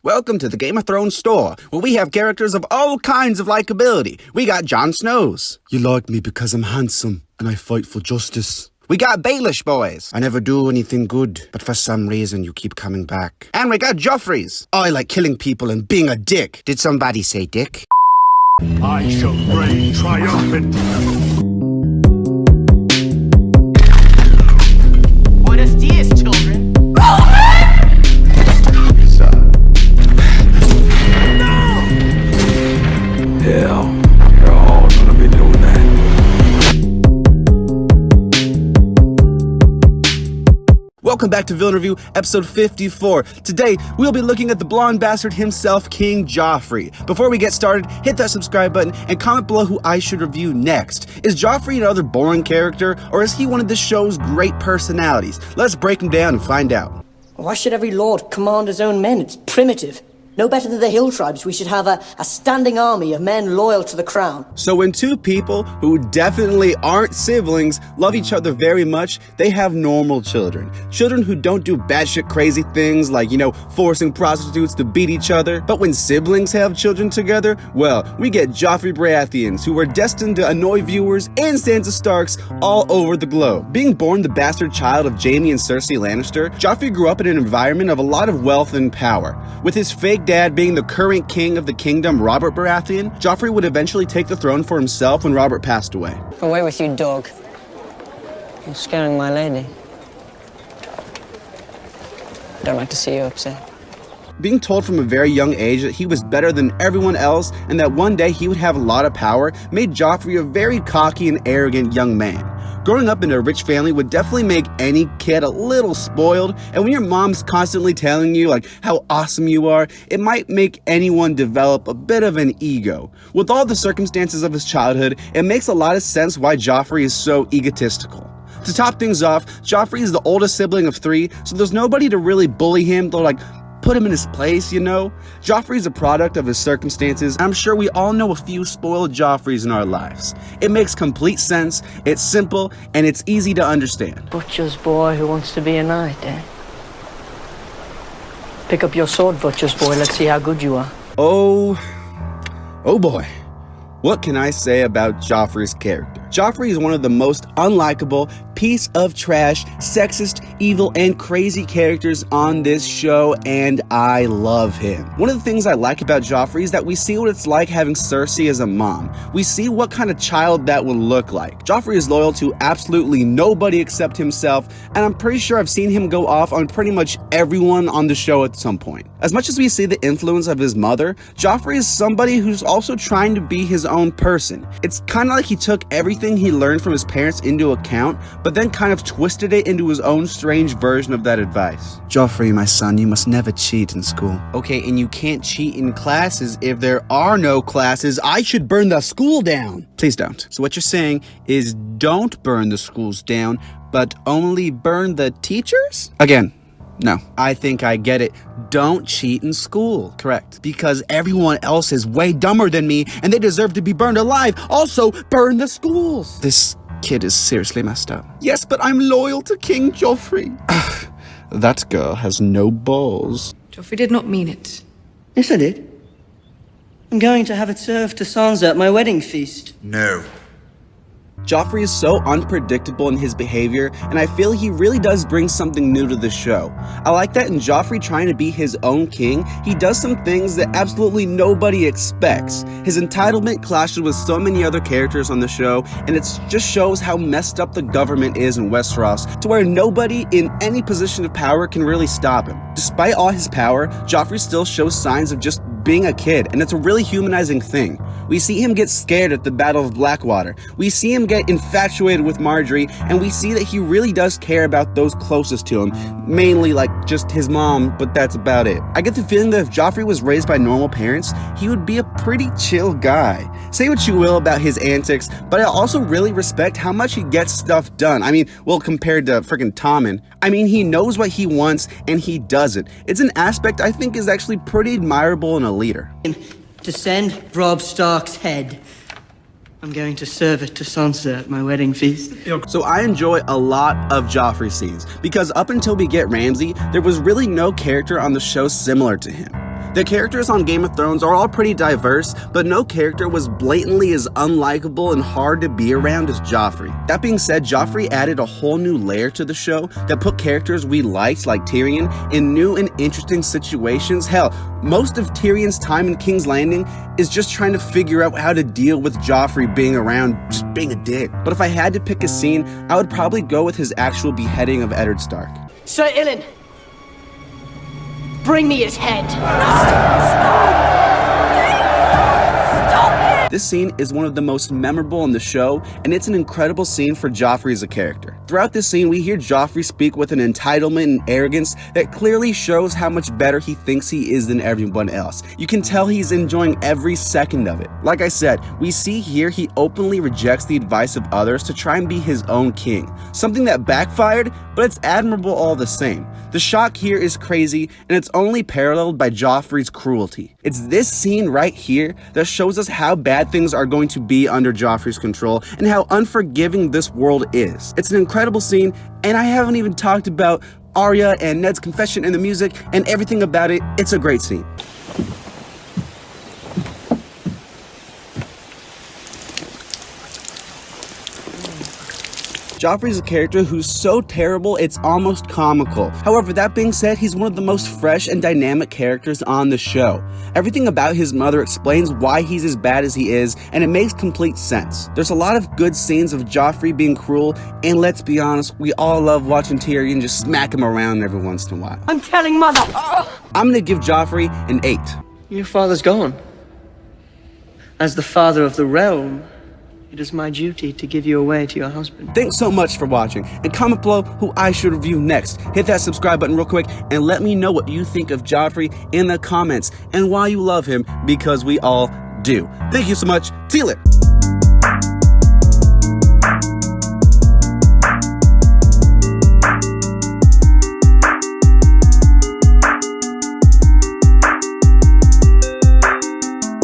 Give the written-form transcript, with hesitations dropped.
Welcome to the Game of Thrones store, where we have characters of all kinds of likability. We got Jon Snows. You like me because I'm handsome and I fight for justice. We got Baelish boys. I never do anything good, but for some reason you keep coming back. And we got Joffreys. I like killing people and being a dick. Did somebody say dick? I shall reign triumphant. Buenos dias, children. Hell, you're all gonna be doing that. Welcome back to Villain Review, episode 54. Today, we'll be looking at the blonde bastard himself, King Joffrey. Before we get started, hit that subscribe button and comment below who I should review next. Is Joffrey another boring character, or is he one of the show's great personalities? Let's break him down and find out. Why should every lord command his own men? It's primitive. No better than the hill tribes, we should have a standing army of men loyal to the crown. So when two people who definitely aren't siblings love each other very much, they have normal children. Children who don't do batshit crazy things like, forcing prostitutes to beat each other. But when siblings have children together, well, we get Joffrey Baratheons, who are destined to annoy viewers and Sansa Starks all over the globe. Being born the bastard child of Jaime and Cersei Lannister, Joffrey grew up in an environment of a lot of wealth and power. With his fake dad being the current king of the kingdom, Robert Baratheon, Joffrey would eventually take the throne for himself when Robert passed away. Away with you, dog. You're scaring my lady. Don't like to see you upset. Being told from a very young age that he was better than everyone else and that one day he would have a lot of power made Joffrey a very cocky and arrogant young man. Growing up in a rich family would definitely make any kid a little spoiled, and when your mom's constantly telling you how awesome you are, it might make anyone develop a bit of an ego. With all the circumstances of his childhood, it makes a lot of sense why Joffrey is so egotistical. To top things off, Joffrey is the oldest sibling of 3, so there's nobody to really bully him to put him in his place, Joffrey's a product of his circumstances. I'm sure we all know a few spoiled Joffreys in our lives. It makes complete sense, it's simple, and it's easy to understand. Butcher's boy who wants to be a knight, eh? Pick up your sword, Butcher's boy. Let's see how good you are. Oh boy. What can I say about Joffrey's character? Joffrey is one of the most unlikable, piece of trash, sexist, evil, and crazy characters on this show, and I love him. One of the things I like about Joffrey is that we see what it's like having Cersei as a mom. We see what kind of child that would look like. Joffrey is loyal to absolutely nobody except himself, and I'm pretty sure I've seen him go off on pretty much everyone on the show at some point. As much as we see the influence of his mother, Joffrey is somebody who's also trying to be his own person. It's kind of like he took everything he learned from his parents into account, but then kind of twisted it into his own strange version of that advice. Joffrey, my son, you must never cheat in school. Okay, and you can't cheat in classes if there are no classes. I should burn the school down. Please don't. So what you're saying is don't burn the schools down, but only burn the teachers? Again, no. I think I get it. Don't cheat in school. Correct. Because everyone else is way dumber than me and they deserve to be burned alive. Also, burn the schools. This kid is seriously messed up. Yes, but I'm loyal to King Joffrey. That girl has no balls. Joffrey did not mean it. Yes, I did. I'm going to have it served to Sansa at my wedding feast. No. Joffrey is so unpredictable in his behavior, and I feel he really does bring something new to the show. I like that in Joffrey trying to be his own king, he does some things that absolutely nobody expects. His entitlement clashes with so many other characters on the show, and it just shows how messed up the government is in Westeros, to where nobody in any position of power can really stop him. Despite all his power, Joffrey still shows signs of just being a kid, and it's a really humanizing thing. We see him get scared at the Battle of Blackwater. We see him get infatuated with Marjorie, and we see that he really does care about those closest to him, mainly just his mom, but that's about it. I get the feeling that if Joffrey was raised by normal parents, he would be a pretty chill guy. Say what you will about his antics, but I also really respect how much he gets stuff done. Compared to freaking Tommen. He knows what he wants, and he does it. It's an aspect I think is actually pretty admirable in a leader. To send Robb Stark's head. I'm going to serve it to Sansa at my wedding feast. So I enjoy a lot of Joffrey scenes, because up until we get Ramsay, there was really no character on the show similar to him. The characters on Game of Thrones are all pretty diverse, but no character was blatantly as unlikable and hard to be around as Joffrey. That being said, Joffrey added a whole new layer to the show that put characters we liked, like Tyrion, in new and interesting situations. Hell, most of Tyrion's time in King's Landing is just trying to figure out how to deal with Joffrey being around, just being a dick. But if I had to pick a scene, I would probably go with his actual beheading of Eddard Stark. Sir Ilyn, bring me his head. This scene is one of the most memorable in the show, and it's an incredible scene for Joffrey as a character. Throughout this scene, we hear Joffrey speak with an entitlement and arrogance that clearly shows how much better he thinks he is than everyone else. You can tell he's enjoying every second of it. Like I said, we see here he openly rejects the advice of others to try and be his own king. Something that backfired, but it's admirable all the same. The shock here is crazy, and it's only paralleled by Joffrey's cruelty. It's this scene right here that shows us how bad things are going to be under Joffrey's control and how unforgiving this world is. It's an incredible scene, and I haven't even talked about Arya and Ned's confession and the music and everything about it. It's a great scene. Joffrey's a character who's so terrible it's almost comical. However, that being said, he's one of the most fresh and dynamic characters on the show. Everything about his mother explains why he's as bad as he is, and it makes complete sense. There's a lot of good scenes of Joffrey being cruel, and let's be honest, we all love watching Tyrion just smack him around every once in a while. I'm telling Mother. I'm gonna give Joffrey an 8. Your father's gone. As the father of the realm, it is my duty to give you away to your husband. Thanks so much for watching, and comment below who I should review next. Hit that subscribe button real quick and let me know what you think of Joffrey in the comments and why you love him, because we all do. Thank you so much. See you later.